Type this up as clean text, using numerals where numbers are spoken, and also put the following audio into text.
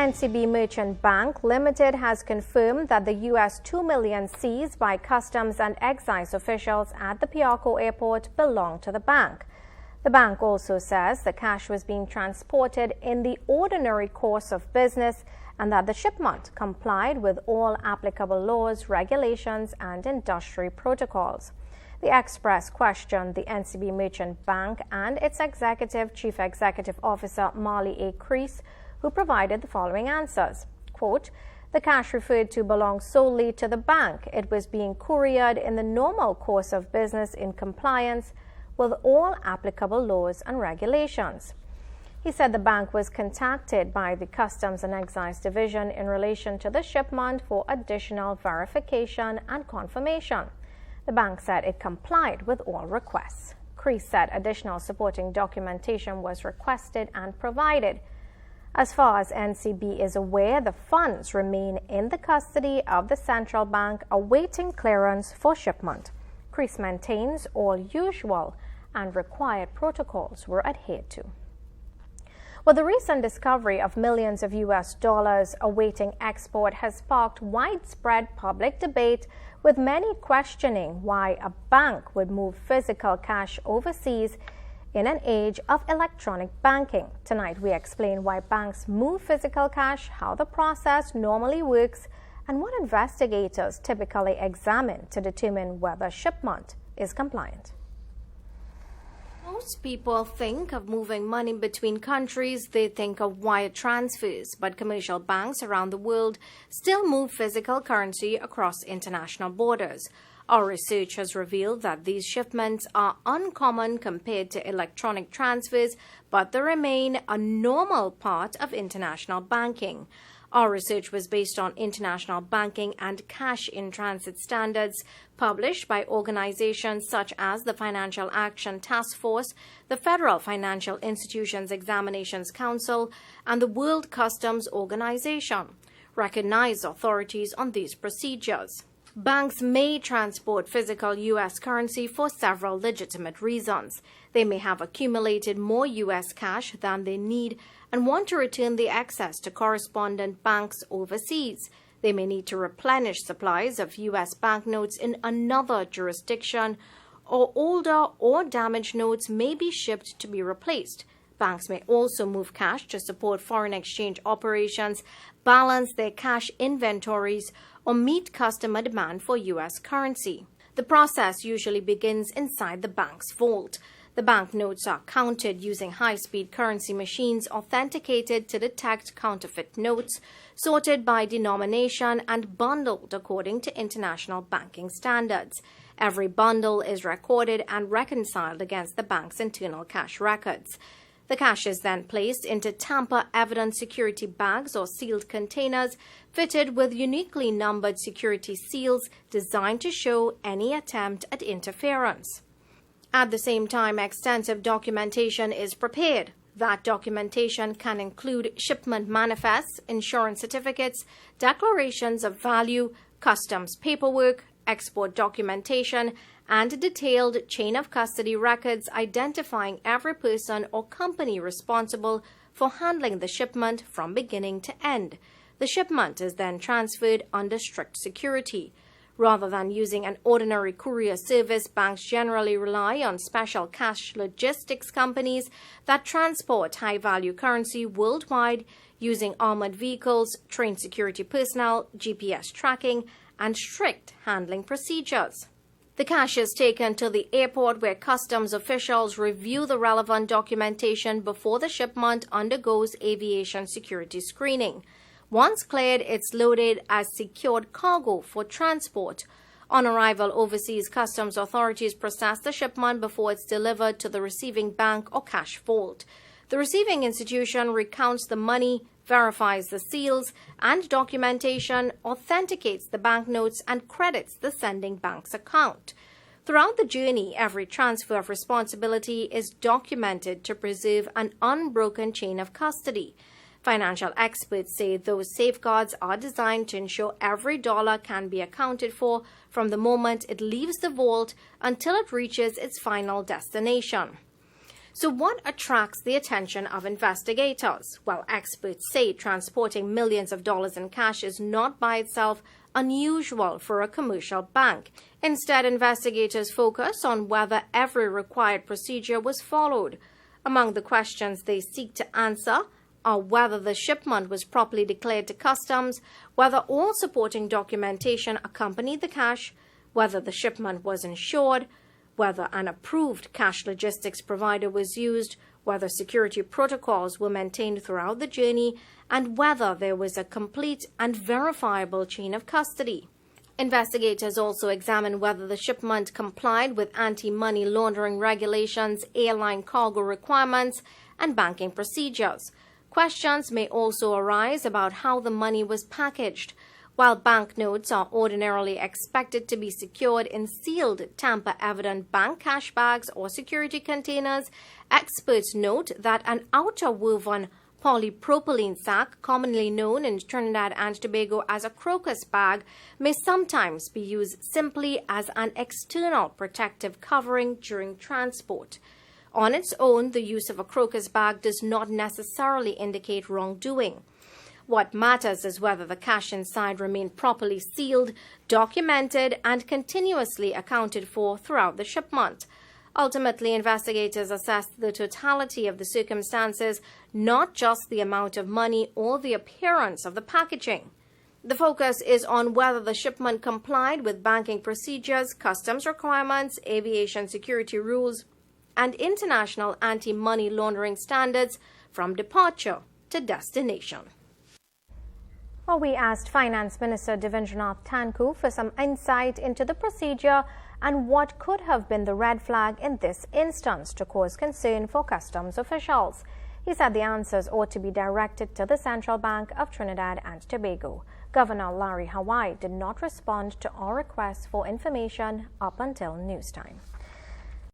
NCB Merchant Bank Limited has confirmed that the US $2 million seized by customs and excise officials at the Piarco Airport belong to the bank. The bank also says the cash was being transported in the ordinary course of business and that the shipment complied with all applicable laws, regulations, and industry protocols. The Express questioned the NCB Merchant Bank and its Chief Executive Officer Marley A. Crease, who provided the following answers. Quote, "The cash referred to belongs solely to the bank. It was being couriered in the normal course of business in compliance with all applicable laws and regulations." He said the bank was contacted by the Customs and Excise Division in relation to the shipment for additional verification and confirmation. The bank said it complied with all requests. Crease said additional supporting documentation was requested and provided. As far as NCB is aware, the funds remain in the custody of the central bank awaiting clearance for shipment. Crease maintains all usual and required protocols were adhered to. Well, the recent discovery of millions of US dollars awaiting export has sparked widespread public debate, with many questioning why a bank would move physical cash overseas in an age of electronic banking. Tonight, we explain why banks move physical cash, how the process normally works, and what investigators typically examine to determine whether shipment is compliant. Most people think of moving money between countries, they think of wire transfers, but commercial banks around the world still move physical currency across international borders. Our research has revealed that these shipments are uncommon compared to electronic transfers, but they remain a normal part of international banking. Our research was based on international banking and cash-in-transit standards published by organizations such as the Financial Action Task Force, the Federal Financial Institutions Examinations Council, and the World Customs Organization. Recognized authorities on these procedures. Banks may transport physical U.S. currency for several legitimate reasons. They may have accumulated more U.S. cash than they need and want to return the excess to correspondent banks overseas. They may need to replenish supplies of U.S. banknotes in another jurisdiction, or older or damaged notes may be shipped to be replaced. Banks may also move cash to support foreign exchange operations, balance their cash inventories, or meet customer demand for U.S. currency. The process usually begins inside the bank's vault. The banknotes are counted using high-speed currency machines authenticated to detect counterfeit notes, sorted by denomination, and bundled according to international banking standards. Every bundle is recorded and reconciled against the bank's internal cash records. The cash is then placed into tamper-evident security bags or sealed containers fitted with uniquely numbered security seals designed to show any attempt at interference. At the same time, extensive documentation is prepared. That documentation can include shipment manifests, insurance certificates, declarations of value, customs paperwork, export documentation, and a detailed chain of custody records identifying every person or company responsible for handling the shipment from beginning to end. The shipment is then transferred under strict security. Rather than using an ordinary courier service, banks generally rely on special cash logistics companies that transport high-value currency worldwide using armored vehicles, trained security personnel, GPS tracking, and strict handling procedures. The cash is taken to the airport where customs officials review the relevant documentation before the shipment undergoes aviation security screening. Once cleared, it's loaded as secured cargo for transport. On arrival overseas, customs authorities process the shipment before it's delivered to the receiving bank or cash vault. The receiving institution recounts the money, verifies the seals and documentation, authenticates the banknotes, and credits the sending bank's account. Throughout the journey, every transfer of responsibility is documented to preserve an unbroken chain of custody. Financial experts say those safeguards are designed to ensure every dollar can be accounted for from the moment it leaves the vault until it reaches its final destination. So what attracts the attention of investigators? Well, experts say transporting millions of dollars in cash is not by itself unusual for a commercial bank. Instead, investigators focus on whether every required procedure was followed. Among the questions they seek to answer are whether the shipment was properly declared to customs, whether all supporting documentation accompanied the cash, whether the shipment was insured, whether an approved cash logistics provider was used, whether security protocols were maintained throughout the journey, and whether there was a complete and verifiable chain of custody. Investigators also examine whether the shipment complied with anti-money laundering regulations, airline cargo requirements, and banking procedures. Questions may also arise about how the money was packaged. While banknotes are ordinarily expected to be secured in sealed, tamper-evident bank cash bags or security containers, experts note that an outer-woven polypropylene sack, commonly known in Trinidad and Tobago as a crocus bag, may sometimes be used simply as an external protective covering during transport. On its own, the use of a crocus bag does not necessarily indicate wrongdoing. What matters is whether the cash inside remained properly sealed, documented, and continuously accounted for throughout the shipment. Ultimately, investigators assess the totality of the circumstances, not just the amount of money or the appearance of the packaging. The focus is on whether the shipment complied with banking procedures, customs requirements, aviation security rules, and international anti-money laundering standards from departure to destination. Well, we asked Finance Minister Devendranath Thankoo for some insight into the procedure and what could have been the red flag in this instance to cause concern for customs officials. He said the answers ought to be directed to the Central Bank of Trinidad and Tobago. Governor Larry Hawaii did not respond to our requests for information up until news time.